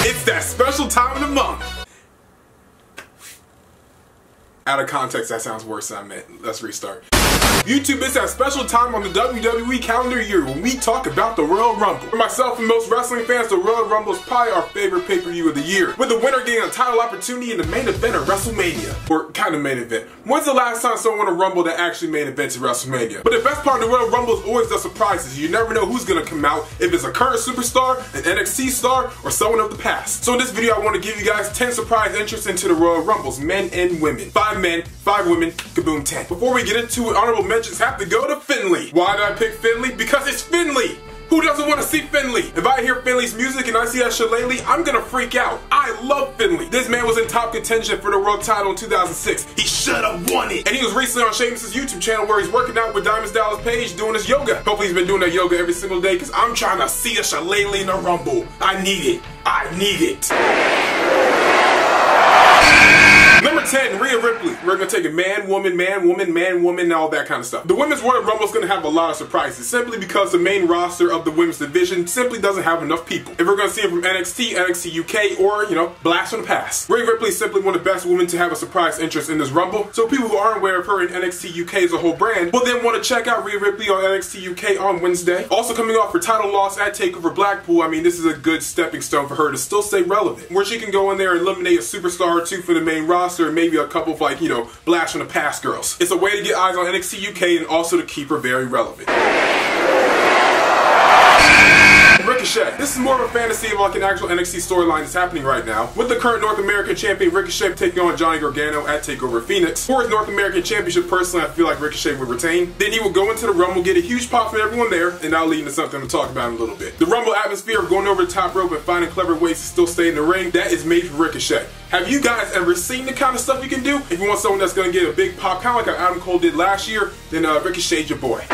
It's that special time of the month. Out of context, that sounds worse than I meant. Let's restart. YouTube, it's that special time on the WWE calendar year when we talk about the Royal Rumble. For myself and most wrestling fans, the Royal Rumble is probably our favorite pay-per-view of the year, with the winner getting a title opportunity in the main event of WrestleMania. Or kind of main event. When's the last time someone won a Rumble that actually main evented WrestleMania? But the best part of the Royal Rumble is always the surprises. You never know who's gonna come out, if it's a current superstar, an NXT star, or someone of the past. So in this video, I want to give you guys 10 surprise entries into the Royal Rumbles, men and women. 5 men, 5 women, kaboom 10. Before we get into it, honorable mentions have to go to Finley. Why did I pick Finley? Because it's Finley! Who doesn't want to see Finley? If I hear Finley's music and I see that shillelagh, I'm gonna freak out. I love Finley. This man was in top contention for the world title in 2006. He should have won it. And he was recently on Sheamus' YouTube channel where he's working out with Diamond Dallas Page doing his yoga. Hopefully he's been doing that yoga every single day because I'm trying to see a shillelagh in the Rumble. I need it. I need it. Number 10, Rhea Ripley. We're going to take a man, woman, and all that kind of stuff. The Women's Royal Rumble is going to have a lot of surprises simply because the main roster of the women's division simply doesn't have enough people. If we're going to see it from NXT, NXT UK, or, you know, blast from the past. Rhea Ripley is simply one of the best women to have a surprise interest in this Rumble. So people who aren't aware of her in NXT UK as a whole brand will then want to check out Rhea Ripley on NXT UK on Wednesday. Also coming off her title loss at TakeOver Blackpool, I mean, this is a good stepping stone for her to still stay relevant. Where she can go in there and eliminate a superstar or two for the main roster, and maybe a couple of, like, you know, blast from the past girls. It's a way to get eyes on NXT UK and also to keep her very relevant. Ricochet. This is more of a fantasy of like an actual NXT storyline that's happening right now, with the current North American Champion Ricochet taking on Johnny Gargano at TakeOver Phoenix. For his North American Championship, personally, I feel like Ricochet would retain. Then he will go into the Rumble, get a huge pop from everyone there, and that'll lead into something to talk about in a little bit. The Rumble atmosphere of going over the top rope and finding clever ways to still stay in the ring, that is made for Ricochet. Have you guys ever seen the kind of stuff you can do? If you want someone that's going to get a big pop, kind of like how Adam Cole did last year, then Ricochet's your boy.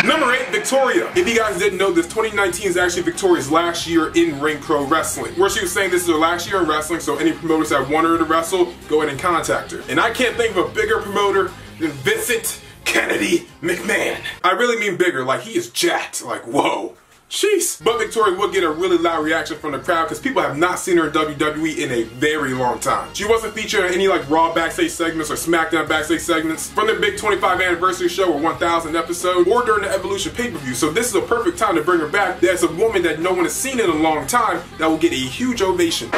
Number 8, Victoria. If you guys didn't know this, 2019 is actually Victoria's last year in Ring Pro Wrestling. Where she was saying this is her last year in wrestling, so any promoters that want her to wrestle, go ahead and contact her. And I can't think of a bigger promoter than Vincent Kennedy McMahon. I really mean bigger, like he is jacked, like whoa. Jeez. But Victoria would get a really loud reaction from the crowd because people have not seen her in WWE in a very long time. She wasn't featured in any like Raw backstage segments or SmackDown backstage segments from their big 25th anniversary show or 1000th episode or during the Evolution pay-per-view. So this is a perfect time to bring her back. There's a woman that no one has seen in a long time that will get a huge ovation.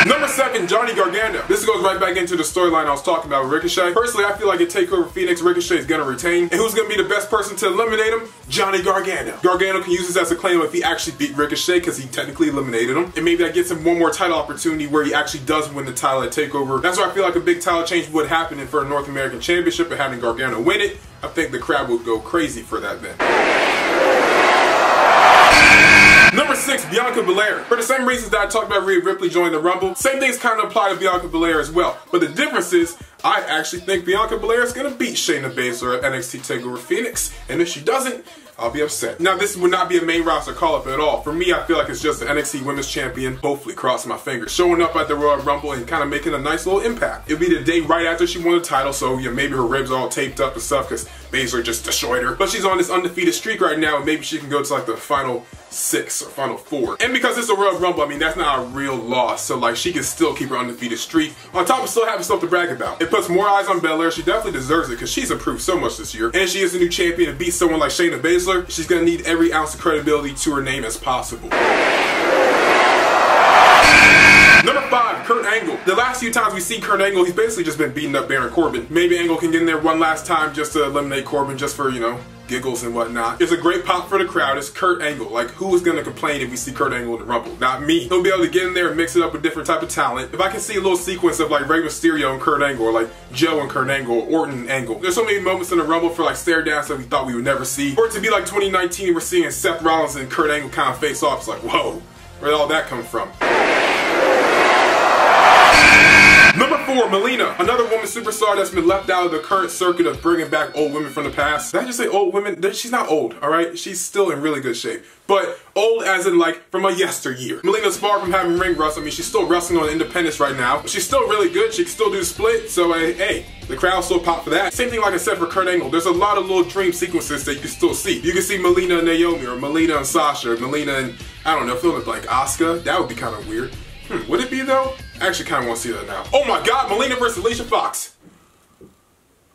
Number 7, Johnny Gargano. This goes right back into the storyline I was talking about with Ricochet. Personally, I feel like at TakeOver Phoenix, Ricochet is going to retain. And who's going to be the best person to eliminate him? Johnny Gargano. Gargano can use this as a claim if he actually beat Ricochet because he technically eliminated him. And maybe that gets him one more title opportunity where he actually does win the title at TakeOver. That's why I feel like a big title change would happen for a North American Championship and having Gargano win it. I think the crowd would go crazy for that then. Number 6, Bianca Belair. For the same reasons that I talked about Rhea Ripley joining the Rumble, same things kind of apply to Bianca Belair as well. But the difference is, I actually think Bianca Belair is going to beat Shayna Baszler at NXT TakeOver Phoenix. And if she doesn't, I'll be upset. Now, this would not be a main roster call-up at all. For me, I feel like it's just the NXT Women's Champion, hopefully, crossing my fingers, showing up at the Royal Rumble and kind of making a nice little impact. It'll be the day right after she won the title, so yeah, maybe her ribs all taped up and stuff because Baszler just destroyed her. But she's on this undefeated streak right now, and maybe she can go to like the final 6 or final 4. And because it's a Royal Rumble, I mean, that's not a real loss, so like she can still keep her undefeated streak on top of still having stuff to brag about. It puts more eyes on Belair. She definitely deserves it because she's improved so much this year. And she is the new champion and beat someone like Shayna Baszler. She's going to need every ounce of credibility to her name as possible. Number 5, Kurt Angle. The last few times we see Kurt Angle, he's basically just been beating up Baron Corbin. Maybe Angle can get in there one last time just to eliminate Corbin just for, you know, giggles and whatnot. It's a great pop for the crowd. It's Kurt Angle. Like, who is going to complain if we see Kurt Angle in the Rumble? Not me. He'll be able to get in there and mix it up with different type of talent. If I can see a little sequence of like Rey Mysterio and Kurt Angle, or like Joe and Kurt Angle, or Orton and Angle. There's so many moments in the Rumble for like stare downs that we thought we would never see. Or to be like 2019, we're seeing Seth Rollins and Kurt Angle kind of face off. It's like, whoa, where'd all that come from? Number 4, 4, Melina, another woman superstar that's been left out of the current circuit of bringing back old women from the past. Did I just say old women? She's not old, alright? She's still in really good shape. But old as in like from a yesteryear. Melina's far from having ring rust. I mean, she's still wrestling on Independence right now. She's still really good. She can still do the split. So, hey, the crowd still pop for that. Same thing like I said for Kurt Angle. There's a lot of little dream sequences that you can still see. You can see Melina and Naomi, or Melina and Sasha, or Melina and, I don't know, feeling like Asuka. That would be kind of weird. Would it be though? I actually kind of want to see that now. Oh my god, Melina versus Alicia Fox.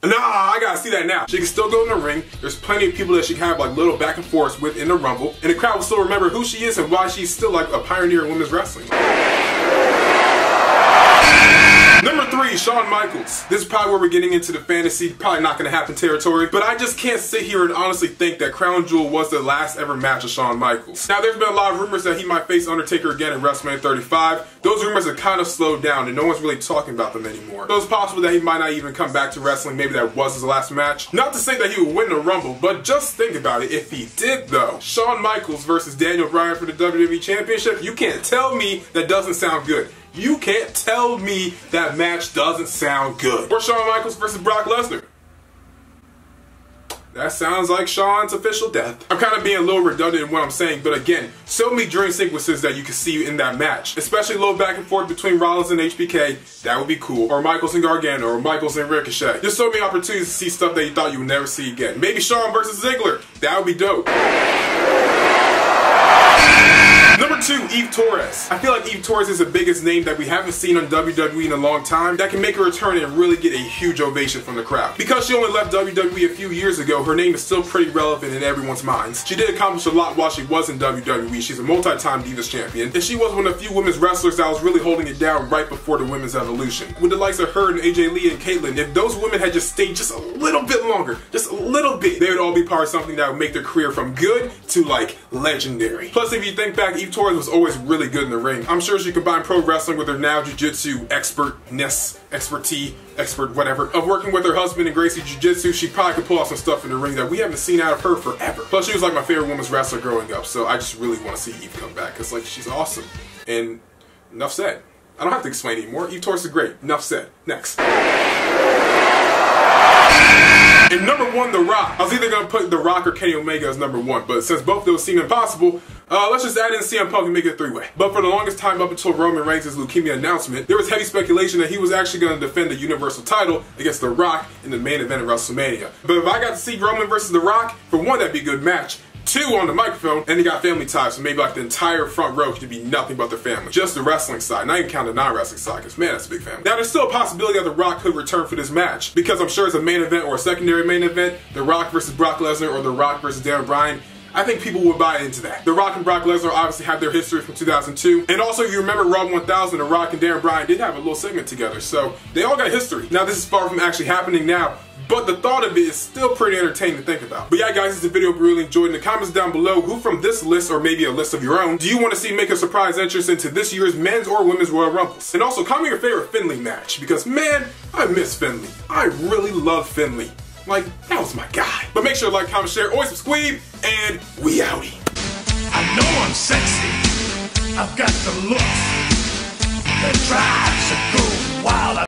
Nah, I gotta see that now. She can still go in the ring. There's plenty of people that she can have like little back and forth with in the Rumble. And the crowd will still remember who she is and why she's still like a pioneer in women's wrestling. Number 3, Shawn Michaels. This is probably where we're getting into the fantasy, probably not going to happen territory, but I just can't sit here and honestly think that Crown Jewel was the last ever match of Shawn Michaels. Now, there's been a lot of rumors that he might face Undertaker again in WrestleMania 35. Those rumors have kind of slowed down and no one's really talking about them anymore. So it's possible that he might not even come back to wrestling. Maybe that was his last match. Not to say that he would win the Rumble, but just think about it. If he did though, Shawn Michaels versus Daniel Bryan for the WWE Championship, you can't tell me that doesn't sound good. You can't tell me that match doesn't sound good. Or Shawn Michaels versus Brock Lesnar. That sounds like Shawn's official death. I'm kind of being a little redundant in what I'm saying, but again, so many dream sequences that you can see in that match. Especially a little back and forth between Rollins and HBK. That would be cool. Or Michaels and Gargano, or Michaels and Ricochet. There's so many opportunities to see stuff that you thought you would never see again. Maybe Shawn versus Ziggler. That would be dope. Number 2, Eve Torres. I feel like Eve Torres is the biggest name that we haven't seen on WWE in a long time that can make a return and really get a huge ovation from the crowd. Because she only left WWE a few years ago, her name is still pretty relevant in everyone's minds. She did accomplish a lot while she was in WWE. She's a multi-time Divas champion, and she was one of the few women's wrestlers that was really holding it down right before the women's evolution. With the likes of her and AJ Lee and Caitlyn, if those women had just stayed just a little bit longer, just a little bit, they would all be part of something that would make their career from good to like legendary. Plus, if you think back, Eve Torres was always really good in the ring. I'm sure she combined pro wrestling with her now jiu-jitsu expert whatever, of working with her husband in Gracie Jiu-Jitsu. She probably could pull off some stuff in the ring that we haven't seen out of her forever. Plus, she was like my favorite women's wrestler growing up, so I just really want to see Eve come back, because like she's awesome. And enough said. I don't have to explain anymore. Eve Torres is great. Enough said. Next. And number 1, The Rock. I was either going to put The Rock or Kenny Omega as number 1, but since both of those seem impossible, let's just add in CM Punk and make it a 3-way. But for the longest time up until Roman Reigns' leukemia announcement, there was heavy speculation that he was actually going to defend the Universal title against The Rock in the main event of WrestleMania. But if I got to see Roman versus The Rock, for 1, that'd be a good match. 2, on the microphone, and they got family ties, so maybe like the entire front row could be nothing but their family. Just the wrestling side, not even count the non-wrestling side, because man, that's a big family. Now, there's still a possibility that The Rock could return for this match, because I'm sure it's a main event or a secondary main event, The Rock versus Brock Lesnar or The Rock versus Daniel Bryan. I think people would buy into that. The Rock and Brock Lesnar obviously have their history from 2002. And also, if you remember Raw 1000, The Rock and Daniel Bryan did have a little segment together. So, they all got history. Now, this is far from actually happening now, but the thought of it is still pretty entertaining to think about. But yeah, guys, this is a video we really enjoyed. In the comments down below, who from this list, or maybe a list of your own, do you want to see make a surprise entrance into this year's men's or women's Royal Rumbles? And also, comment your favorite Finlay match, because man, I miss Finlay. I really love Finlay. Like, that was my guy. But make sure to like, comment, share, always subscribe, and we outie. I know I'm sexy. I've got the look that drives a girl wild.